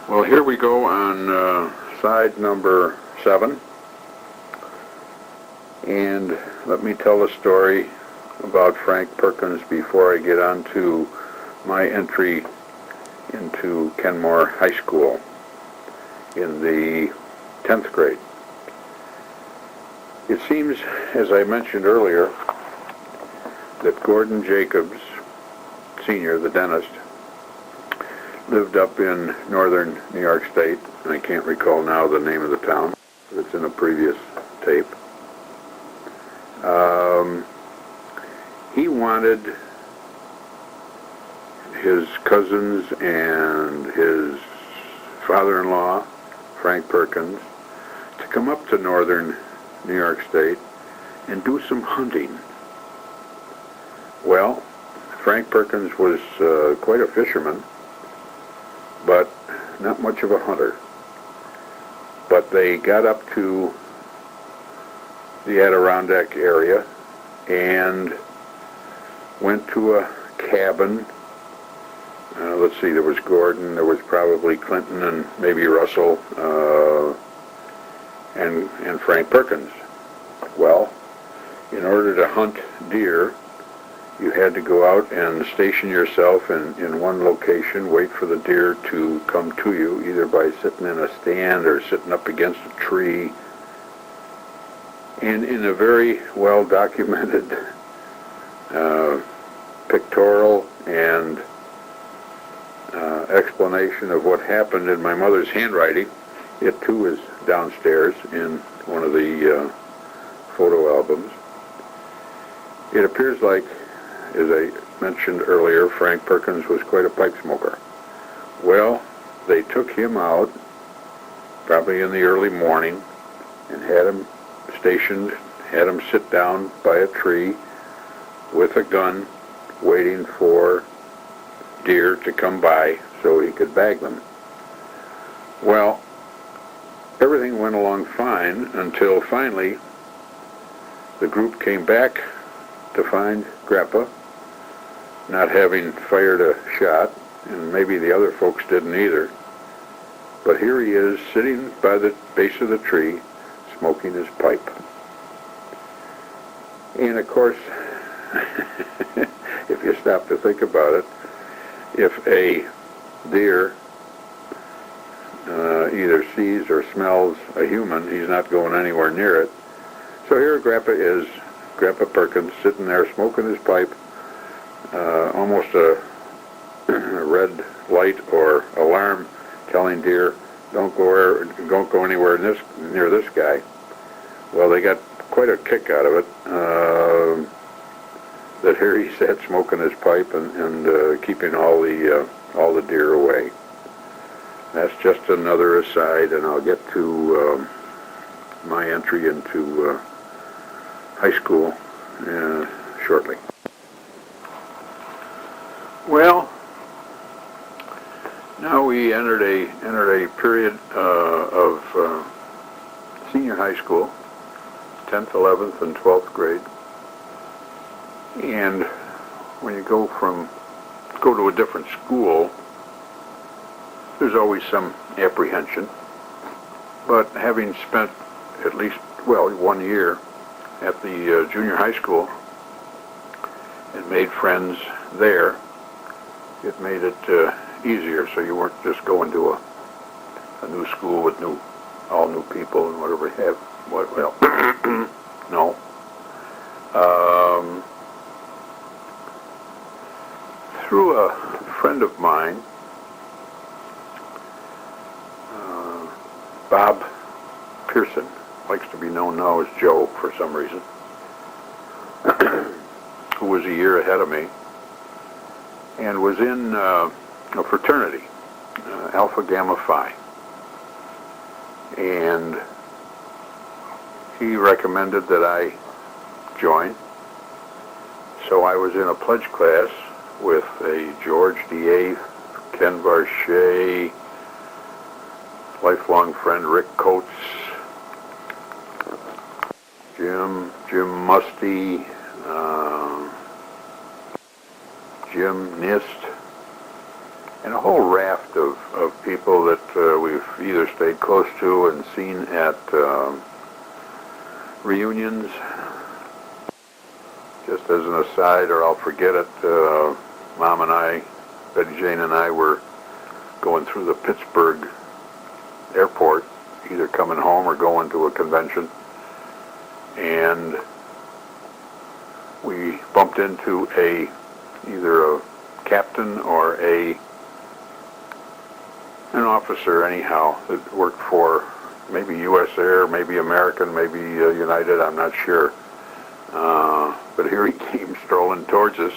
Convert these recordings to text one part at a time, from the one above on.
Well, here we go on side number 7, and let me tell a story about Frank Perkins before I get on to my entry into Kenmore High School in the 10th grade. It seems, as I mentioned earlier, that Gordon Jacobs, Sr., the dentist, lived up in northern New York State. I can't recall now the name of the town. It's in a previous tape. He wanted his cousins and his father-in-law, Frank Perkins, to come up to northern New York State and do some hunting. Well, Frank Perkins was quite a fisherman, but not much of a hunter. But they got up to the Adirondack area and went to a cabin. Let's see, there was Gordon, there was probably Clinton and maybe Russell, and Frank Perkins. Well, in order to hunt deer, you had to go out and station yourself in one location, wait for the deer to come to you, either by sitting in a stand or sitting up against a tree. And in a very well-documented pictorial and explanation of what happened in my mother's handwriting, it too is downstairs in one of the photo albums. It appears like, as I mentioned earlier, Frank Perkins was quite a pipe smoker. Well, they took him out, probably in the early morning, and had him stationed, had him sit down by a tree with a gun, waiting for deer to come by so he could bag them. Well, everything went along fine until finally the group came back to find Grandpa not having fired a shot, and maybe the other folks didn't either. But here he is, sitting by the base of the tree, smoking his pipe. And of course, if you stop to think about it, if a deer either sees or smells a human, he's not going anywhere near it. So here Grandpa is, Grandpa Perkins, sitting there smoking his pipe, almost a red light or alarm telling deer, don't go anywhere near this guy. Well, they got quite a kick out of it, that here he sat smoking his pipe and keeping all the deer away. That's just another aside, and I'll get to my entry into high school shortly. Well, now we entered a period of senior high school, 10th, 11th, and 12th grade. And when you go to a different school, there's always some apprehension. But having spent at least, 1 year at the junior high school and made friends there, it made it easier, so you weren't just going to a new school with all new people and whatever you have. No. Through a friend of mine, Bob Pearson, likes to be known now as Joe for some reason, who was a year ahead of me, and was in a fraternity, Alpha Gamma Phi. And he recommended that I join. So I was in a pledge class with a George D.A., Ken Varche, lifelong friend Rick Coates, Jim Musty, Jim Nist, and a whole raft of people that we've either stayed close to and seen at reunions. Just as an aside, or I'll forget it, Mom and I, Betty Jane and I, were going through the Pittsburgh airport, either coming home or going to a convention, and we bumped into either a captain or an officer anyhow that worked for maybe U.S. Air, maybe American, maybe United, I'm not sure. But here he came strolling towards us,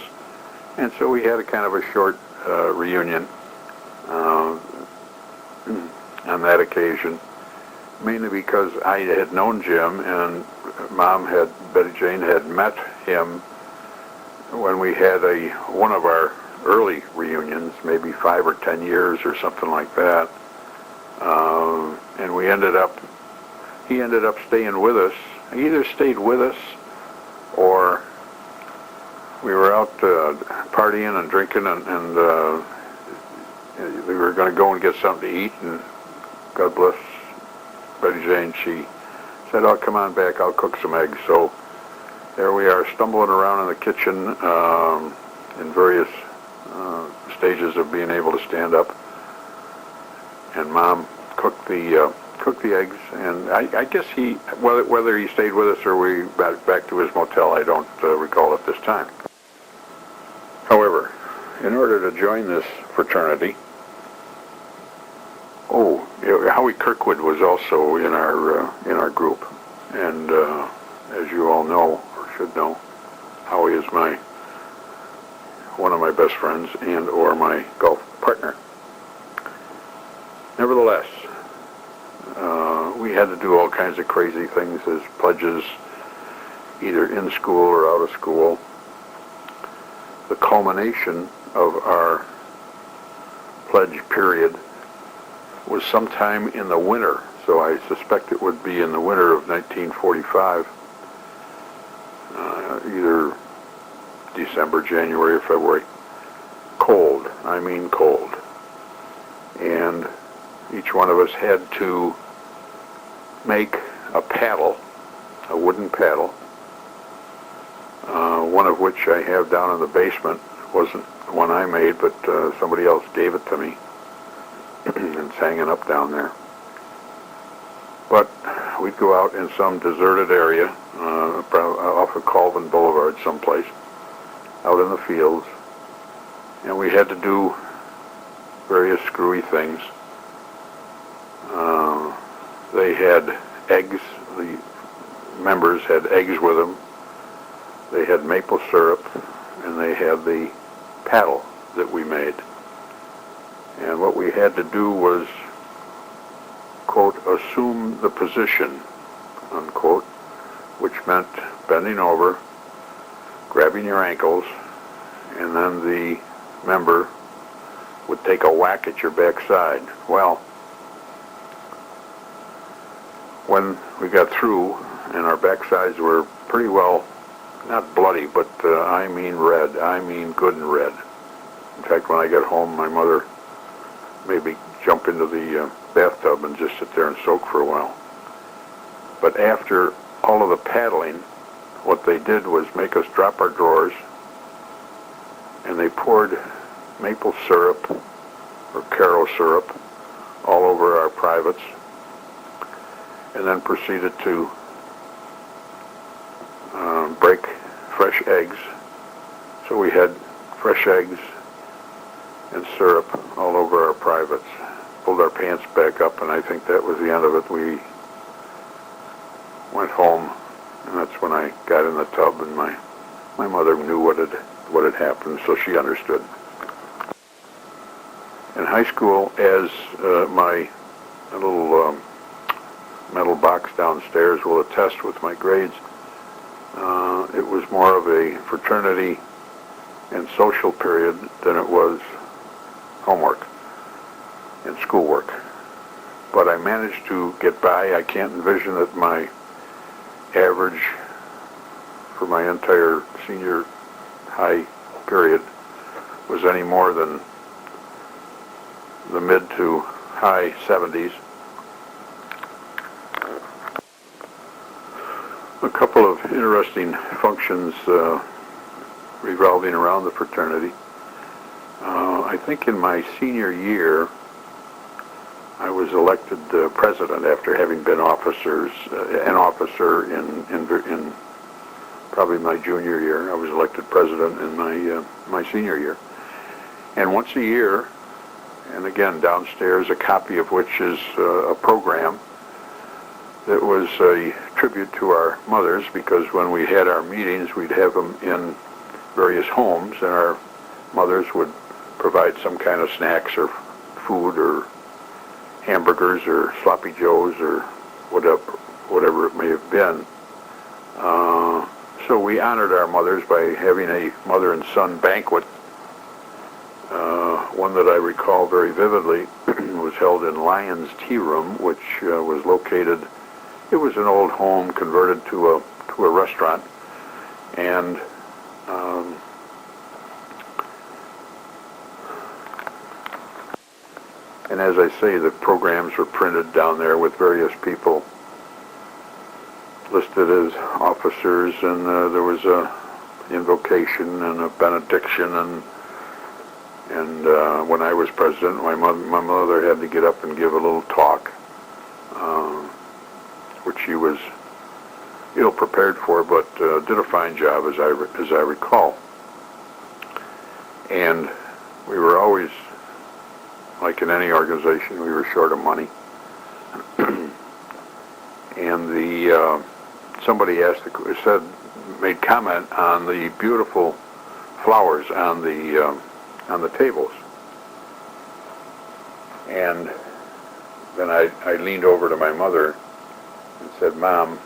and so we had a kind of a short reunion on that occasion, mainly because I had known Jim, and Betty Jane had met him when we had one of our early reunions, maybe 5 or 10 years or something like that. And he ended up staying with us. He either stayed with us or we were out partying and drinking, and we were going to go and get something to eat, and God bless Betty Jane, she said, "Oh, come on back, I'll cook some eggs." So there we are, stumbling around in the kitchen in various stages of being able to stand up, and Mom cooked the eggs, and I guess whether he stayed with us or we back to his motel, I don't recall at this time. However, in order to join this fraternity, Howie Kirkwood was also in our group, and as you all know or should know, Howie is one of my best friends and or my golf partner. Nevertheless, we had to do all kinds of crazy things as pledges, either in school or out of school. The culmination of our pledge period was sometime in the winter, so I suspect it would be in the winter of 1945, either December, January, or February. Cold, I mean cold. And each one of us had to make a paddle, a wooden paddle, one of which I have down in the basement. It wasn't one I made, but somebody else gave it to me, and it's hanging up down there. But we'd go out in some deserted area, off of Colvin Boulevard someplace, out in the fields, and we had to do various screwy things. They had eggs, the members had eggs with them, they had maple syrup, and they had the paddle that we made. And what we had to do was, quote, assume the position, unquote, which meant bending over, grabbing your ankles, and then the member would take a whack at your backside. Well, when we got through, and our backsides were pretty well, not bloody, but I mean red, I mean good and red. In fact, when I got home, my mother made me jump into the bathtub and just sit there and soak for a while. But after all of the paddling, what they did was make us drop our drawers, and they poured maple syrup or Caro syrup all over our privates, and then proceeded to break fresh eggs. So we had fresh eggs and syrup all over our privates. Pulled our pants back up, and I think that was the end of it. We went home, and that's when I got in the tub, and my mother knew what had happened, so she understood. In high school, as my little metal box downstairs will attest with my grades, it was more of a fraternity and social period than it was homework and schoolwork. But I managed to get by. I can't envision that my average for my entire senior high period was any more than the mid to high 70s. A couple of interesting functions revolving around the fraternity. I think in my senior year, I was elected president after having been an officer in probably my junior year. I was elected president in my senior year. And once a year, and again downstairs, a copy of which is a program that was a tribute to our mothers, because when we had our meetings, we'd have them in various homes, and our mothers would provide some kind of snacks or food or hamburgers or sloppy joes or whatever it may have been. So we honored our mothers by having a mother and son banquet. One that I recall very vividly was held in Lyon's Tea Room, which was located, it was an old home converted to a restaurant, and as I say, the programs were printed down there with various people listed as officers, and there was a invocation and a benediction, and when I was president, my mother had to get up and give a little talk, which she was ill prepared for, but did a fine job, as I recall. And we were always, like in any organization, we were short of money. And somebody made comment on the beautiful flowers on the tables. And then I leaned over to my mother and said, "Mom,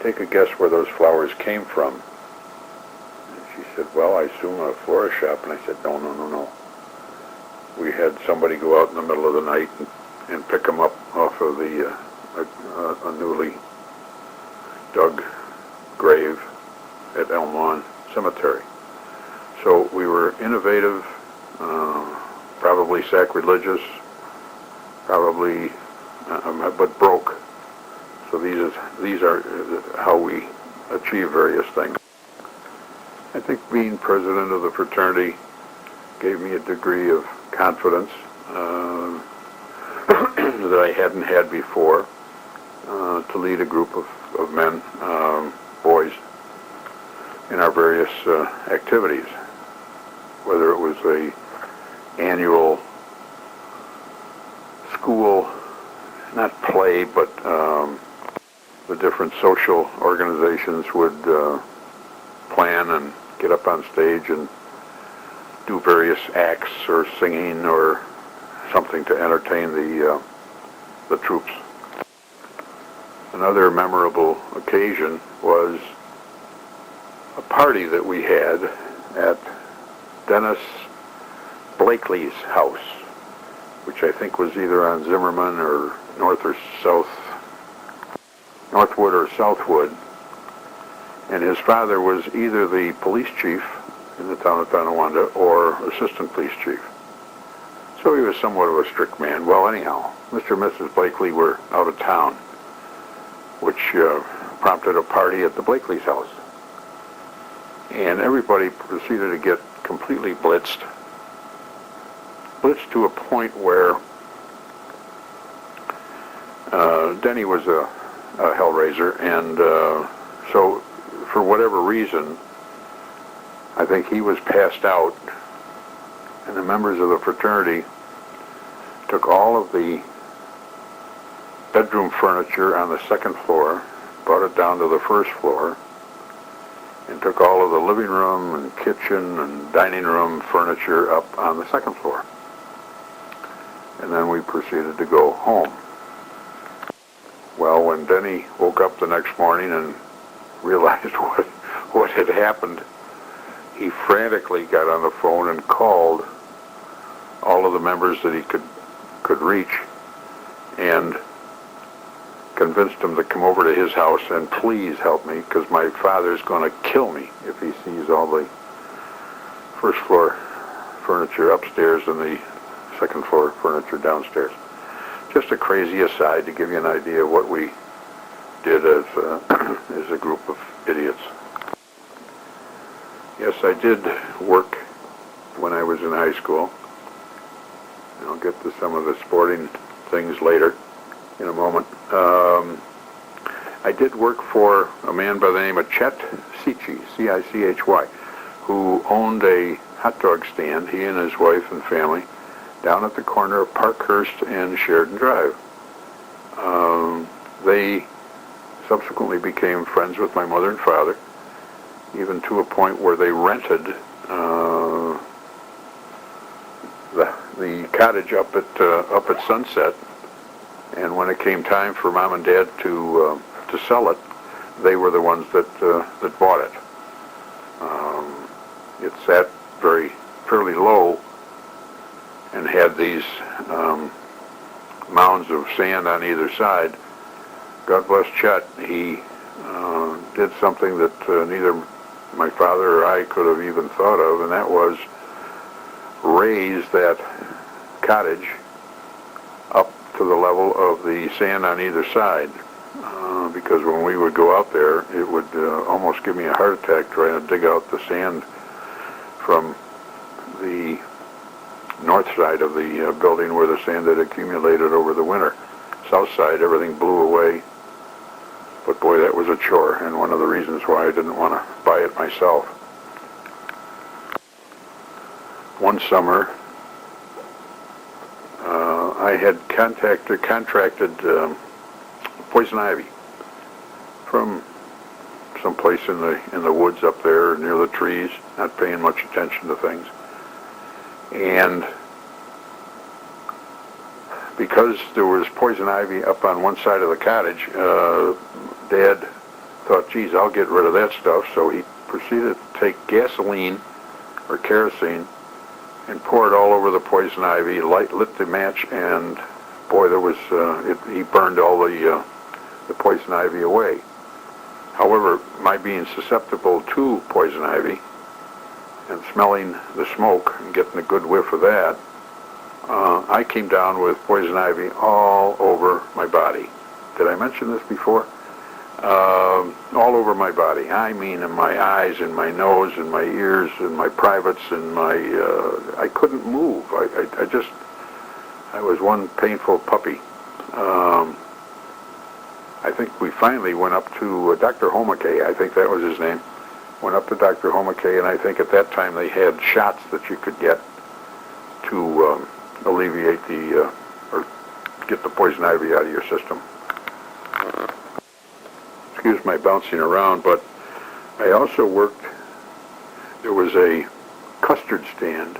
take a guess where those flowers came from." And she said, "Well, I assume a florist shop." And I said, No. We had somebody go out in the middle of the night and pick them up off of a newly dug grave at Elm Lawn Cemetery. So we were innovative, probably sacrilegious, probably, but broke. So these are how we achieve various things. I think being president of the fraternity gave me a degree of confidence that I hadn't had before, to lead a group of men, boys, in our various activities, whether it was a annual school, not play, but the different social organizations would plan and get up on stage and do various acts or singing or something to entertain the troops. Another memorable occasion was a party that we had at Dennis Blakely's house, which I think was either on Zimmerman or Northwood or Southwood. And his father was either the police chief in the town of Tonawanda or assistant police chief. So he was somewhat of a strict man. Well, anyhow, Mr. and Mrs. Blakely were out of town, which prompted a party at the Blakely's house. And everybody proceeded to get completely blitzed to a point where Denny was a hellraiser, and so for whatever reason, I think he was passed out, and the members of the fraternity took all of the bedroom furniture on the second floor, brought it down to the first floor, and took all of the living room and kitchen and dining room furniture up on the second floor. And then we proceeded to go home. Well, when Denny woke up the next morning and realized what had happened, he frantically got on the phone and called all of the members that he could reach and convinced them to come over to his house and please help me, because my father's going to kill me if he sees all the first floor furniture upstairs in the second floor furniture downstairs. Just a crazy aside to give you an idea of what we did as as a group of idiots. Yes, I did work when I was in high school. I'll get to some of the sporting things later in a moment. I did work for a man by the name of Chet Cichy, C-I-C-H-Y, who owned a hot dog stand, he and his wife and family, down at the corner of Parkhurst and Sheridan Drive. They subsequently became friends with my mother and father, even to a point where they rented the cottage up at Sunset, and when it came time for Mom and Dad to sell it, they were the ones that bought it. It sat fairly low and had these mounds of sand on either side. God bless Chet. He did something that neither my father or I could have even thought of, and that was raise that cottage up to the level of the sand on either side. Because when we would go out there, it would almost give me a heart attack trying to dig out the sand from the north side of the building where the sand had accumulated over the winter. South side, everything blew away. But boy, that was a chore, and one of the reasons why I didn't want to buy it myself. One summer, I had contracted poison ivy from someplace in the woods up there near the trees, not paying much attention to things. And because there was poison ivy up on one side of the cottage, Dad thought, geez, I'll get rid of that stuff. So he proceeded to take gasoline or kerosene and pour it all over the poison ivy, lit the match, and boy, there was he burned all the poison ivy away. However, my being susceptible to poison ivy and smelling the smoke and getting a good whiff of that, I came down with poison ivy all over my body. Did I mention this before? All over my body. I mean, in my eyes, in my nose, in my ears, in my privates, in my... I couldn't move. I was one painful puppy. I think we finally went up to Dr. Homake, I think that was his name. Went up to Dr. Homake, and I think at that time they had shots that you could get to alleviate or get the poison ivy out of your system. Excuse my bouncing around, but I also worked, there was a custard stand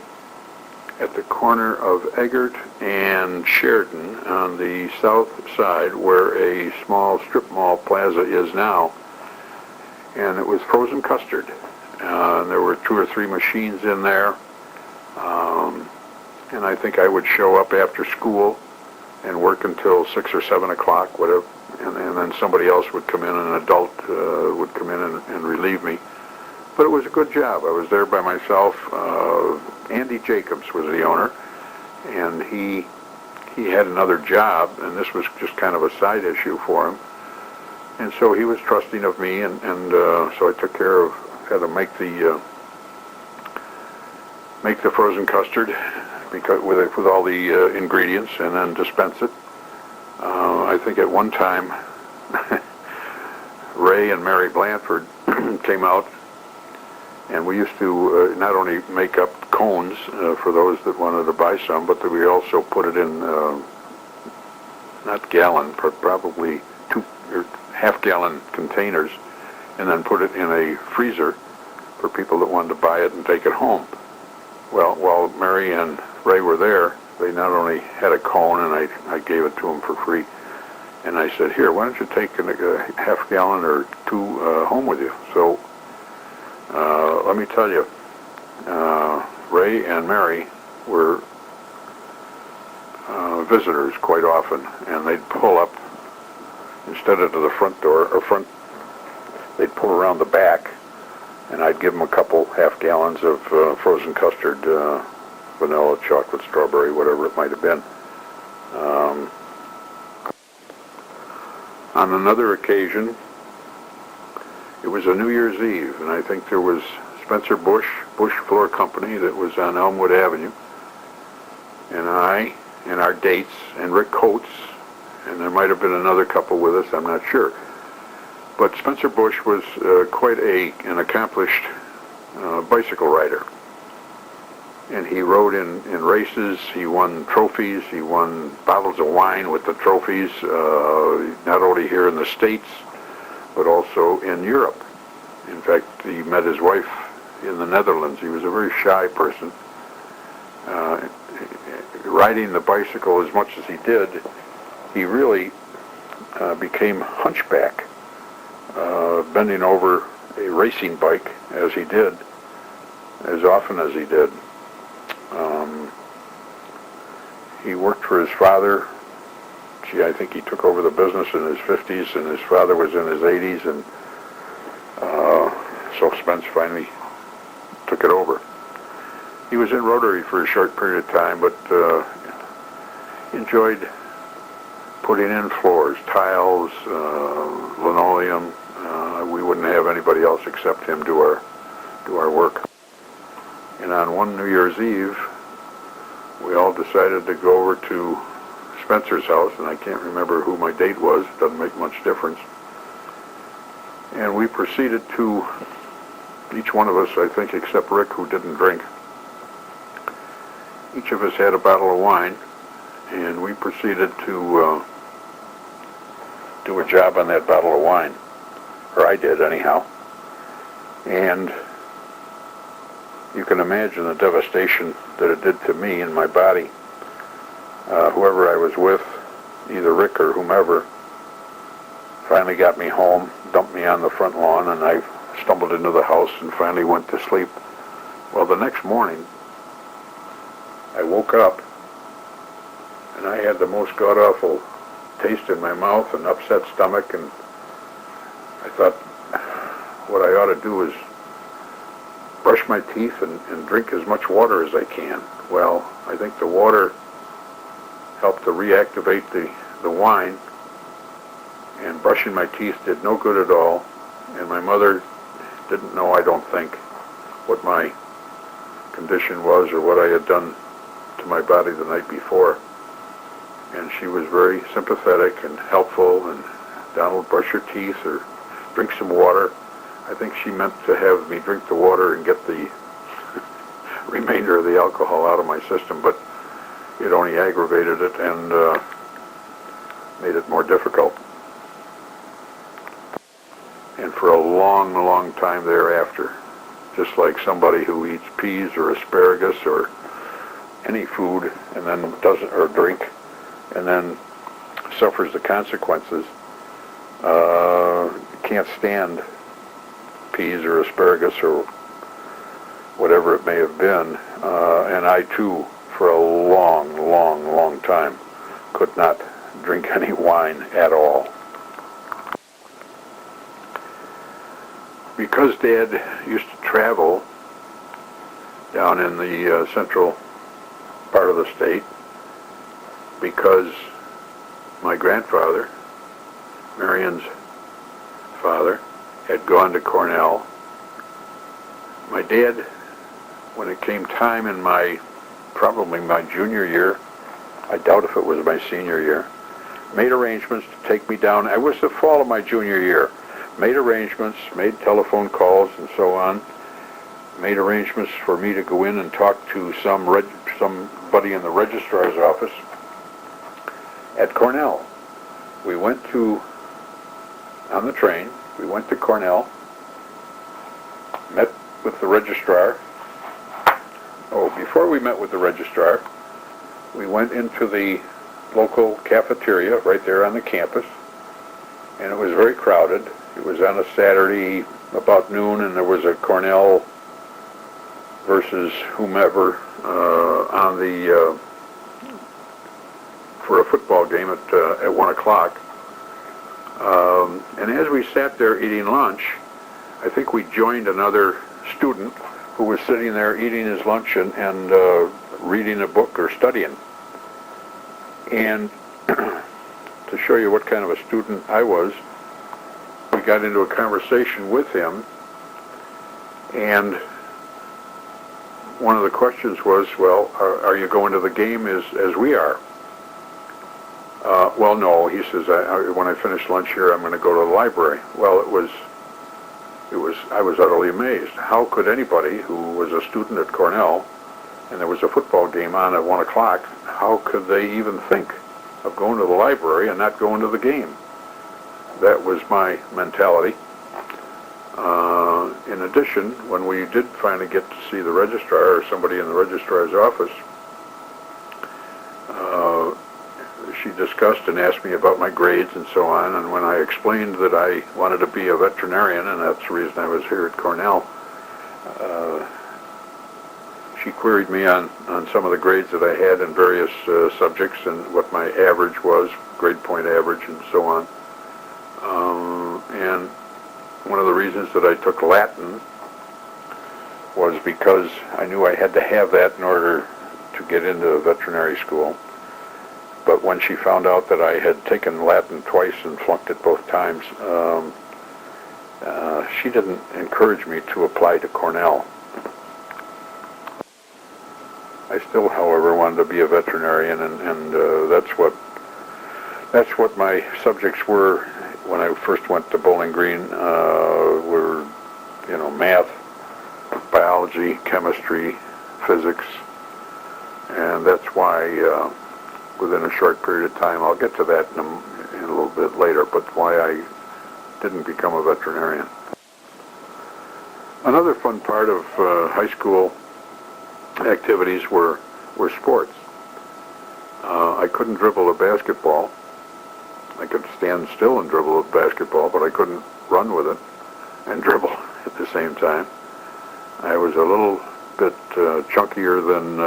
at the corner of Eggert and Sheridan on the south side where a small strip mall plaza is now. And it was frozen custard. And there were 2 or 3 machines in there. And I think I would show up after school and work until 6 or 7 o'clock, whatever. And then somebody else would come in, an adult would come in and relieve me. But it was a good job. I was there by myself. Andy Jacobs was the owner, and he had another job, and this was just kind of a side issue for him. And so he was trusting of me, and so I took care of, had to make the frozen custard because with all the ingredients, and then dispense it. I think at one time, Ray and Mary Blanford came out, and we used to not only make up cones for those that wanted to buy some, but that we also put it in, not gallon, but probably 2 or half-gallon containers, and then put it in a freezer for people that wanted to buy it and take it home. Well, while Mary and Ray were there, they not only had a cone, and I gave it to them for free, and I said, here, why don't you take a half-gallon or 2 home with you? So let me tell you, Ray and Mary were visitors quite often, and they'd pull up, instead of to the front door, they'd pull around the back, and I'd give them a couple half gallons of frozen custard vanilla, chocolate, strawberry, whatever it might have been. On another occasion, it was a New Year's Eve, and I think there was Spencer Bush Floor Company that was on Elmwood Avenue, and I, and our dates, and Rick Coates, and there might have been another couple with us, I'm not sure. But Spencer Bush was quite an accomplished bicycle rider. And he rode in races, he won trophies, he won bottles of wine with the trophies, not only here in the States, but also in Europe. In fact, he met his wife in the Netherlands. He was a very shy person. Riding the bicycle as much as he did, he really became hunchback, bending over a racing bike as he did, as often as he did. He worked for his father. I think he took over the business in his 50s, and his father was in his 80s, and so Spence finally took it over. He was in Rotary for a short period of time, but enjoyed putting in floors, tiles, linoleum. We wouldn't have anybody else except him do our work. And on one New Year's Eve, we all decided to go over to Spencer's house, and I can't remember who my date was. It doesn't make much difference. And we proceeded to, each one of us, I think, except Rick, who didn't drink, each of us had a bottle of wine, and we proceeded to do a job on that bottle of wine, or I did anyhow. And you can imagine the devastation that it did to me and my body. Whoever I was with, either Rick or whomever, finally got me home, dumped me on the front lawn, and I stumbled into the house and finally went to sleep. Well, the next morning, I woke up, and I had the most god-awful taste in my mouth and upset stomach, and I thought what I ought to do is brush my teeth and drink as much water as I can. Well, I think the water helped to reactivate the wine, and brushing my teeth did no good at all, and my mother didn't know, I don't think, what my condition was or what I had done to my body the night before. And she was very sympathetic and helpful, and Donald, brush your teeth or drink some water. I think she meant to have me drink the water and get the remainder of the alcohol out of my system, but it only aggravated it and made it more difficult. And for a long, long time thereafter, just like somebody who eats peas or asparagus or any food and then doesn't, or drink, and then suffers the consequences, can't stand peas or asparagus or whatever it may have been, and I too, for a long, long, long time, could not drink any wine at all. Because Dad used to travel down in the central part of the state, because my grandfather, Marion's father, had gone to Cornell, my dad, when it came time in probably my junior year, I doubt if it was my senior year, made arrangements to take me down. It was the fall of my junior year. Made arrangements, made telephone calls and so on, made arrangements for me to go in and talk to somebody in the registrar's office at Cornell. We went on the train, we went to Cornell, met with the registrar. Oh, before we met with the registrar, we went into the local cafeteria right there on the campus, and it was very crowded. It was on a Saturday about noon, and there was a Cornell versus whomever for a football game at 1 o'clock. And as we sat there eating lunch, I think we joined another student who was sitting there eating his lunch and reading a book or studying. And to show you what kind of a student I was, we got into a conversation with him, and one of the questions was, well, are you going to the game as we are? Well, no, he says, when I finish lunch here, I'm going to go to the library. Well, I was utterly amazed. How could anybody who was a student at Cornell, and there was a football game on at 1 o'clock, how could they even think of going to the library and not going to the game? That was my mentality. In addition, when we did finally get to see the registrar or somebody in the registrar's office, she discussed and asked me about my grades and so on, and when I explained that I wanted to be a veterinarian, and that's the reason I was here at Cornell, she queried me on some of the grades that I had in various subjects and what my average was, grade point average and so on. And one of the reasons that I took Latin was because I knew I had to have that in order to get into veterinary school. But when she found out that I had taken Latin twice and flunked it both times, she didn't encourage me to apply to Cornell. I still, however, wanted to be a veterinarian, and that's what my subjects were when I first went to Bowling Green. Were, math, biology, chemistry, physics, and that's why within a short period of time, I'll get to that in a little bit later, but why I didn't become a veterinarian. Another fun part of high school activities were sports. I couldn't dribble a basketball. I could stand still and dribble a basketball, but I couldn't run with it and dribble at the same time. I was a little bit chunkier than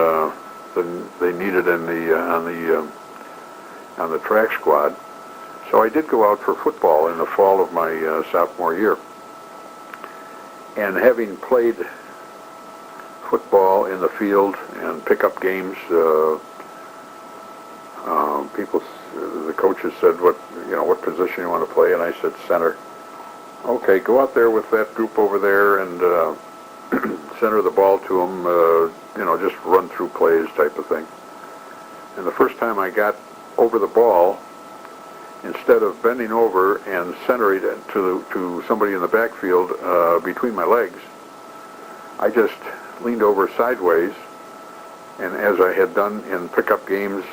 they needed on the track squad. So I did go out for football in the fall of my sophomore year. And having played football in the field and pickup games, the coaches said, what position you want to play? And I said center. Okay, go out there with that group over there and center the ball to them, just run through plays type of thing. And the first time I got over the ball, instead of bending over and centering it to somebody in the backfield between my legs, I just leaned over sideways, and as I had done in pickup games,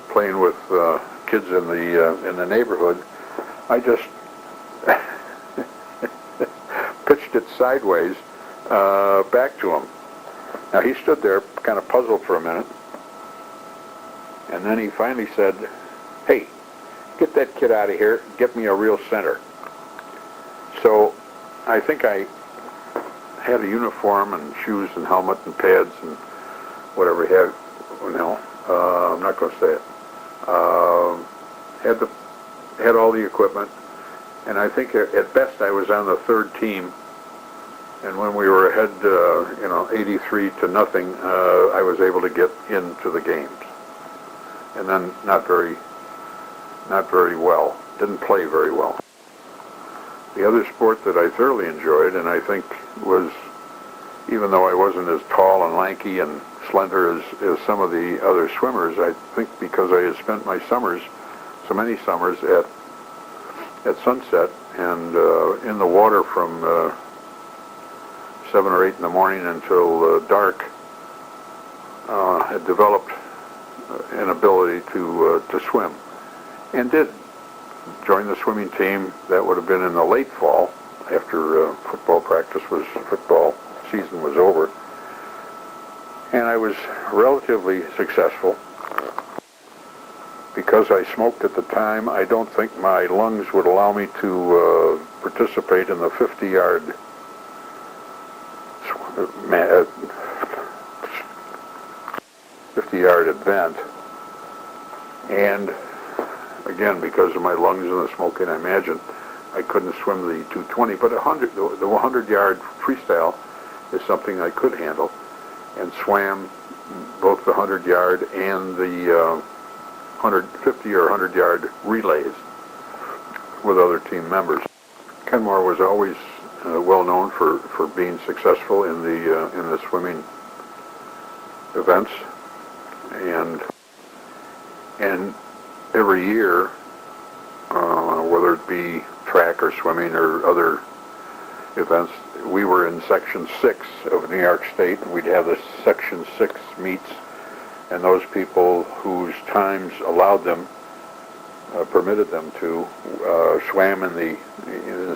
playing with kids in the neighborhood, I just pitched it sideways back to him. Now he stood there kind of puzzled for a minute, and then he finally said, "Hey, get that kid out of here, get me a real center." So I think I had a uniform and shoes and helmet and pads and whatever he had. No, I'm not going to say it. Had all the equipment, and I think at best I was on the third team. And when we were ahead, 83-0, I was able to get into the games. And then not very well. Didn't play very well. The other sport that I thoroughly enjoyed, and I think was, even though I wasn't as tall and lanky and slender as some of the other swimmers, I think because I had spent my summers, so many summers at Sunset and in the water from 7 or 8 in the morning until dark, had developed an ability to swim, and did join the swimming team. That would have been in the late fall, after football season was over, and I was relatively successful. Because I smoked at the time, I don't think my lungs would allow me to participate in the 50-yard event. And again, because of my lungs and the smoking, I imagine I couldn't swim the 220, but the 100-yard freestyle is something I could handle, and swam both the 100-yard and the 150 or 100-yard relays with other team members. Kenmore was always well known for being successful in the swimming events, and every year, whether it be track or swimming or other events, we were in Section 6 of New York State, and we'd have the Section 6 meets, and those people whose times allowed them, permitted them to, swam in the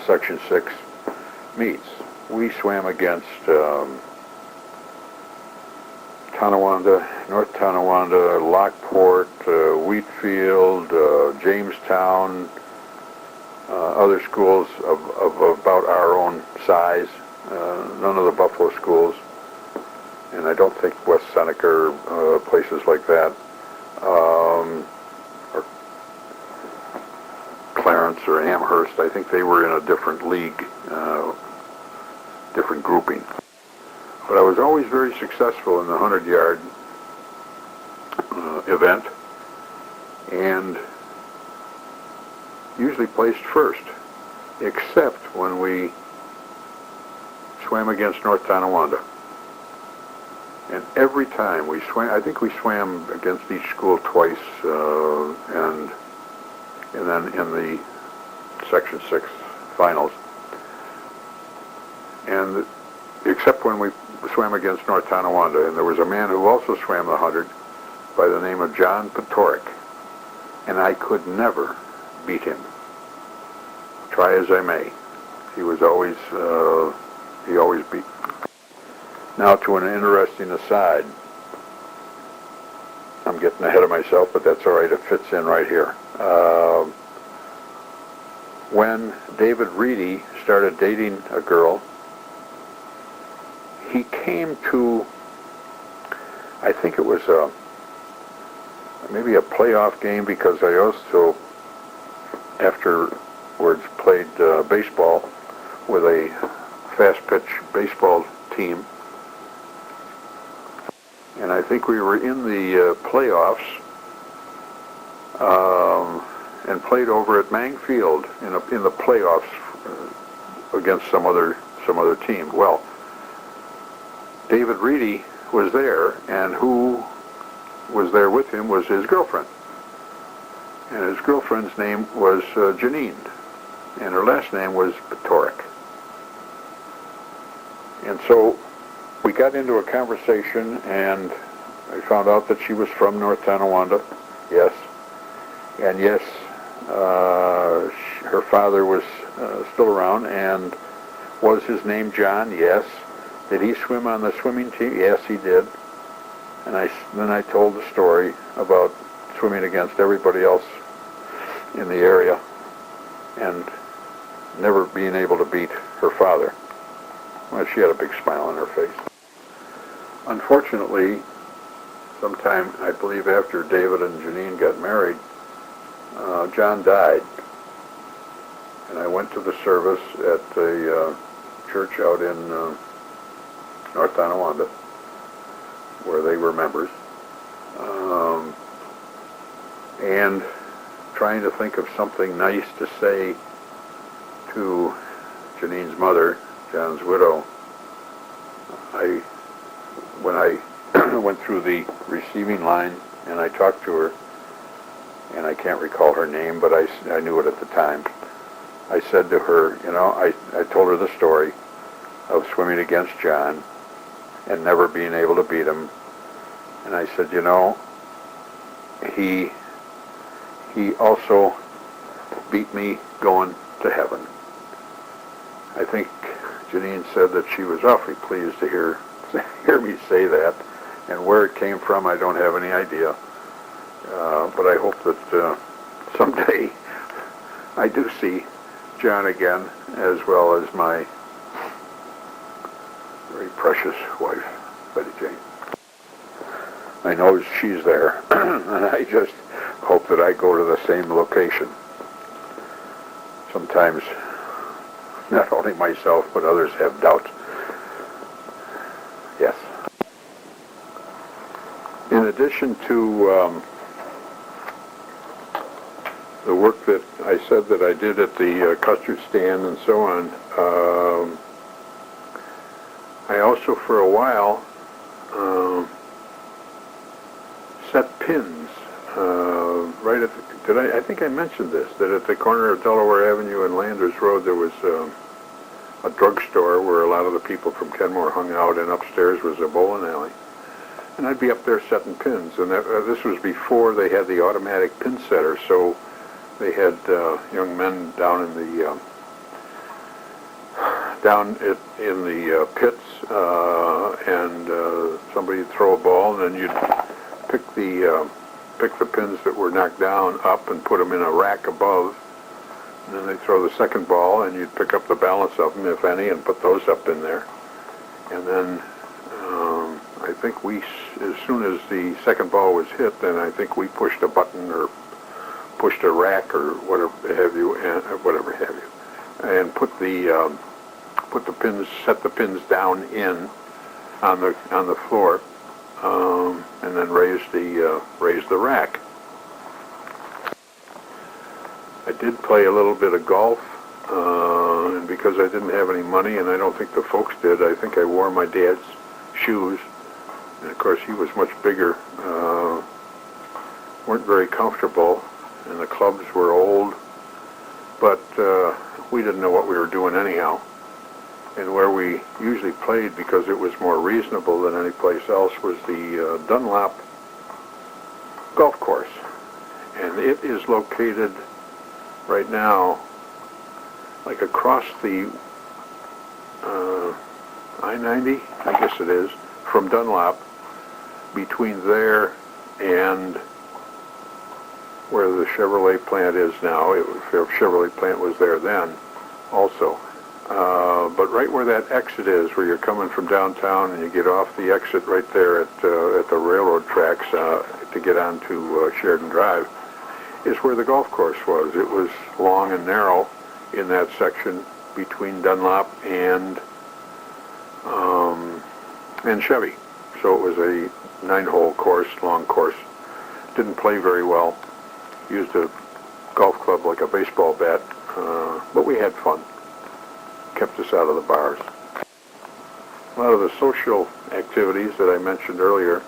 Section 6 meets. We swam against Tonawanda, North Tonawanda, Lockport, Wheatfield, Jamestown, other schools of about our own size, none of the Buffalo schools, and I don't think West Seneca or places like that, or Clarence or Amherst. I think they were in a different league, different grouping. But I was always very successful in the 100-yard event, and usually placed first, except when we swam against North Tonawanda. And every time we swam, I think we swam against each school twice, and then in the Section 6 finals. And except when we swam against North Tonawanda, and there was a man who also swam the 100 by the name of John Petoric, and I could never beat him, try as I may. He was always, he always beat. Now to an interesting aside. I'm getting ahead of myself, but that's all right, it fits in right here. When David Reedy started dating a girl, he came to, I think it was maybe a playoff game, because I also afterwards played baseball with a fast pitch baseball team, and I think we were in the playoffs and played over at Mang Field in the playoffs against some other team. Well, David Reedy was there, and who was there with him was his girlfriend. And his girlfriend's name was Janine, and her last name was Petoric. And so we got into a conversation, and I found out that she was from North Tonawanda, yes. And yes, her father was still around, and was his name John? Yes. Did he swim on the swimming team? Yes, he did. And then I told the story about swimming against everybody else in the area and never being able to beat her father. Well, she had a big smile on her face. Unfortunately, sometime, I believe after David and Janine got married, John died. And I went to the service at a church out in North Tonawanda, where they were members, and trying to think of something nice to say to Janine's mother, John's widow. When I went through the receiving line and I talked to her, and I can't recall her name, but I knew it at the time. I said to her, I told her the story of swimming against John and never being able to beat him. And I said, he also beat me going to heaven. I think Janine said that she was awfully pleased to hear me say that, and where it came from, I don't have any idea. But I hope that someday I do see John again, as well as my very precious wife, Betty Jane. I know she's there, and I just hope that I go to the same location. Sometimes, not only myself, but others have doubts. addition to the work that I said that I did at the custard stand and so on, I also for a while set pins right at the, I think I mentioned this, that at the corner of Delaware Avenue and Landers Road there was a drugstore where a lot of the people from Kenmore hung out, and upstairs was a bowling alley. And I'd be up there setting pins, and this was before they had the automatic pin setter, so they had young men down in the pits, and somebody'd throw a ball, and then you'd pick the pins that were knocked down up and put them in a rack above, and then they'd throw the second ball, and you'd pick up the balance of them, if any, and put those up in there. And then I think as soon as the second ball was hit, then I think we pushed a button or pushed a rack or whatever have you, and put the pins, set the pins down in on the floor, and then raise the rack. I did play a little bit of golf, and because I didn't have any money, and I don't think the folks did, I think I wore my dad's shoes. And of course, he was much bigger, weren't very comfortable, and the clubs were old, but we didn't know what we were doing anyhow. And where we usually played, because it was more reasonable than any place else, was the Dunlop golf course. And it is located right now like across the I-90, I guess it is, from Dunlop, between there and where the Chevrolet plant is now. The Chevrolet plant was there then also. But right where that exit is, where you're coming from downtown and you get off the exit right there at the railroad tracks to get onto Sheridan Drive, is where the golf course was. It was long and narrow in that section between Dunlop and Chevy. So it was a 9-hole course, long course. Didn't play very well. Used a golf club like a baseball bat, but we had fun. Kept us out of the bars. A lot of the social activities that I mentioned earlier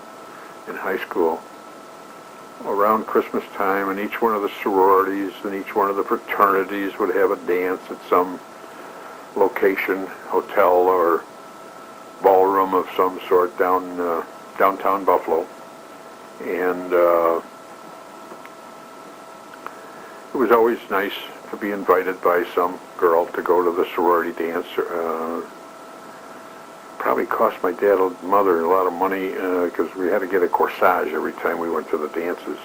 in high school, around Christmas time, and each one of the sororities and each one of the fraternities would have a dance at some location, hotel or ballroom of some sort downtown Buffalo. And it was always nice to be invited by some girl to go to the sorority dance. Probably cost my dad and mother a lot of money because we had to get a corsage every time we went to the dances.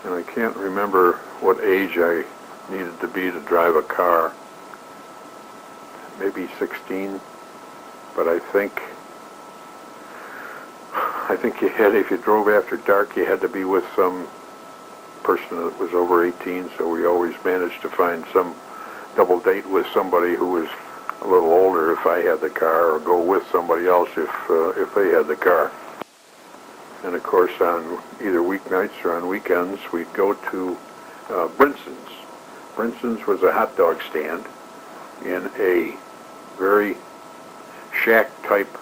And I can't remember what age I needed to be to drive a car. Maybe 16, but I think you had, if you drove after dark, you had to be with some person that was over 18, so we always managed to find some double date with somebody who was a little older if I had the car, or go with somebody else if they had the car. And of course, on either weeknights or on weekends, we'd go to Brinson's. Brinson's was a hot dog stand in a very shack type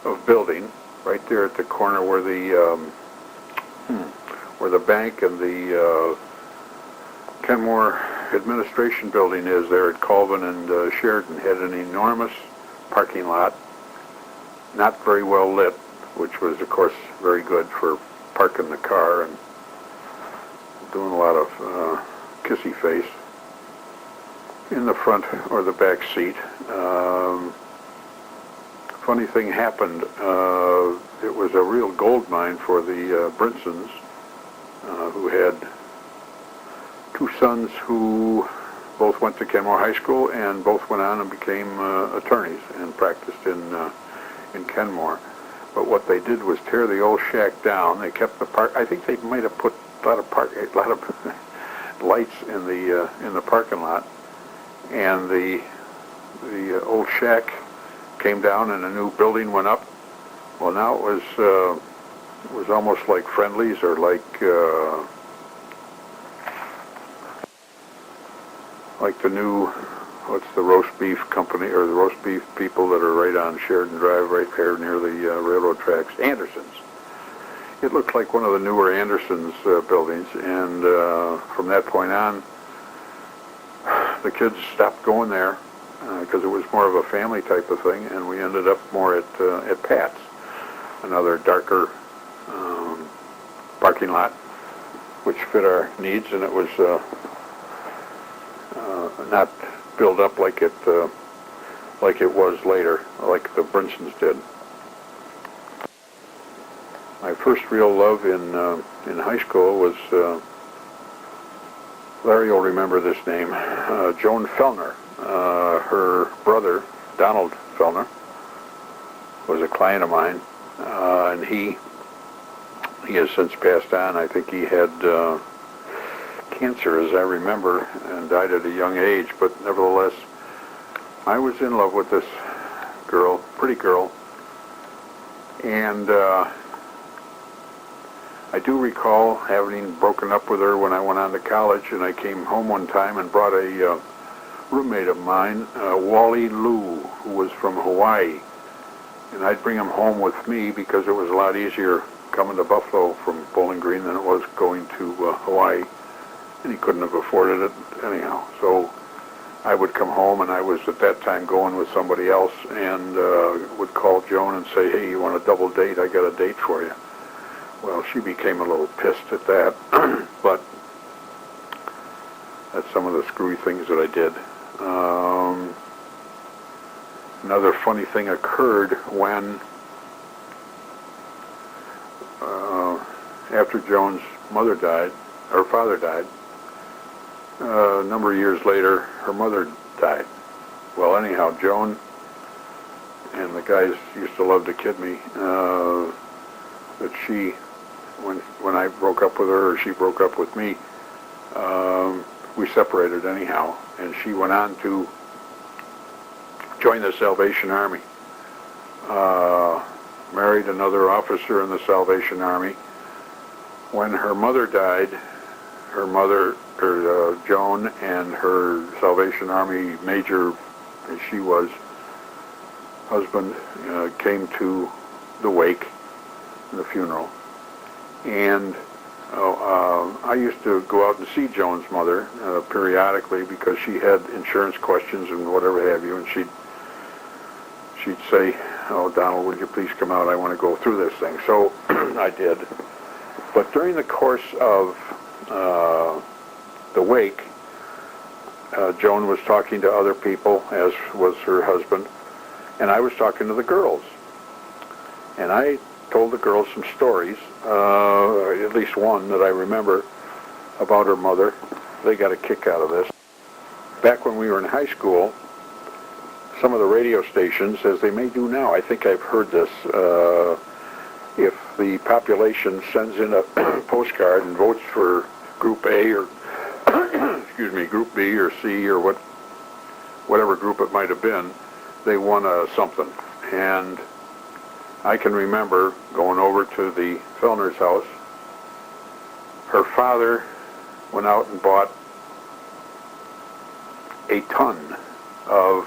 of building right there at the corner where the bank and the Kenmore administration building is there at Colvin and Sheridan. Had an enormous parking lot, not very well lit, which was of course very good for parking the car and doing a lot of kissy face in the front or the back seat. Funny thing happened. It was a real gold mine for the Brinsons, who had two sons who both went to Kenmore High School and both went on and became attorneys and practiced in Kenmore. But what they did was tear the old shack down. They kept the park. I think they might have put a lot of lights in the parking lot, and the old shack came down and a new building went up. Well, now it was almost like Friendlies or like the new, what's the roast beef company, or the roast beef people that are right on Sheridan Drive, right there near the railroad tracks, Anderson's. It looked like one of the newer Anderson's buildings, and from that point on, the kids stopped going there because it was more of a family type of thing, and we ended up more at Pat's, another darker parking lot, which fit our needs, and it was not built up like it was later, like the Brinsons did. My first real love in high school was Larry will remember this name, Joan Fellner. Her brother, Donald Fellner, was a client of mine, and he has since passed on. I think he had cancer, as I remember, and died at a young age, but nevertheless, I was in love with this girl, pretty girl, and I do recall having broken up with her when I went on to college, and I came home one time and brought a roommate of mine, Wally Lou, who was from Hawaii, and I'd bring him home with me because it was a lot easier coming to Buffalo from Bowling Green than it was going to Hawaii, and he couldn't have afforded it anyhow. So I would come home, and I was at that time going with somebody else, and would call Joan and say, hey, you want a double date? I got a date for you. Well, she became a little pissed at that, but that's some of the screwy things that I did. Another funny thing occurred when, after Joan's mother died, her father died, a number of years later, her mother died. Well, anyhow, Joan and the guys used to love to kid me that she, when I broke up with her or she broke up with me, we separated anyhow, and she went on to join the Salvation Army. Married another officer in the Salvation Army. When her mother died, Joan and her Salvation Army major, as she was, husband, came to the wake, the funeral. And I used to go out and see Joan's mother periodically because she had insurance questions and whatever have you, and she'd say, oh, Donald, would you please come out? I want to go through this thing. So I did. But during the course of the wake, Joan was talking to other people, as was her husband, and I was talking to the girls. And I told the girls some stories, at least one that I remember, about her mother. They got a kick out of this. Back when we were in high school, some of the radio stations, as they may do now, I think I've heard this, if the population sends in a postcard and votes for Group A or, excuse me, Group B or C or whatever group it might have been, they won something. And I can remember going over to the Fellner's house. Her father went out and bought a ton of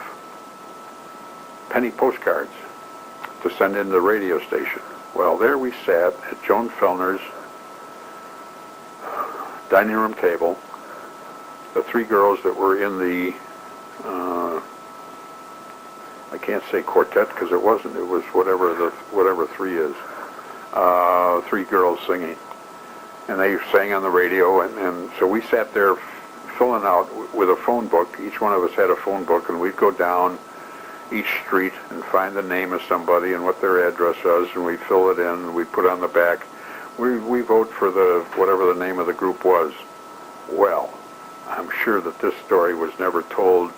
penny postcards to send in the radio station. Well, there we sat at Joan Fellner's dining room table, the three girls that were in the, I can't say quartet because it wasn't, it was whatever three is, three girls singing. And they sang on the radio, and so we sat there filling out with a phone book. Each one of us had a phone book, and we'd go down each street and find the name of somebody and what their address was, and we'd fill it in, and we'd put on the back, we vote for whatever the name of the group was. Well, I'm sure that this story was never told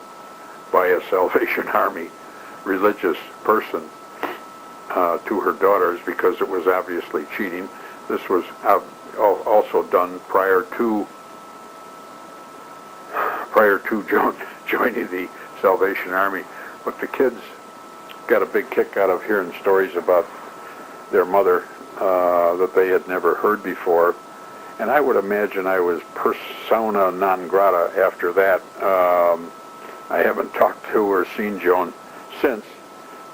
by a Salvation Army religious person to her daughters because it was obviously cheating. This was also done prior to joining the Salvation Army. But the kids got a big kick out of hearing stories about their mother that they had never heard before. And I would imagine I was persona non grata after that. I haven't talked to or seen Joan since,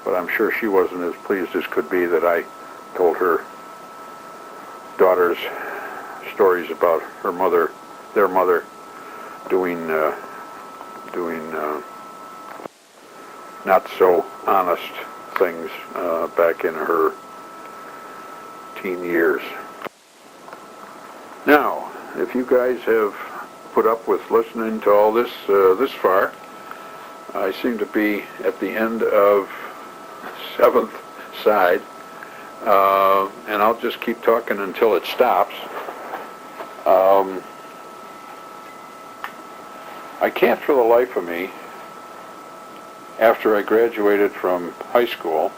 but I'm sure she wasn't as pleased as could be that I told her daughter's stories about her mother, their mother, doing not so honest things back in her teen years. Now, if you guys have put up with listening to all this this far, I seem to be at the end of seventh side, and I'll just keep talking until it stops. I can't for the life of me, after I graduated from high school,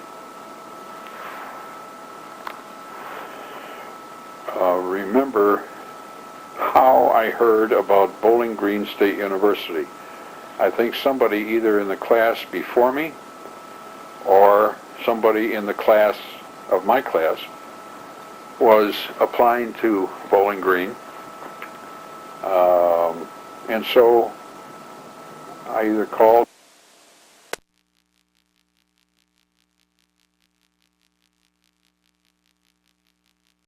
remember how I heard about Bowling Green State University. I think somebody either in the class before me or somebody in the class of my class was applying to Bowling Green. And so I either called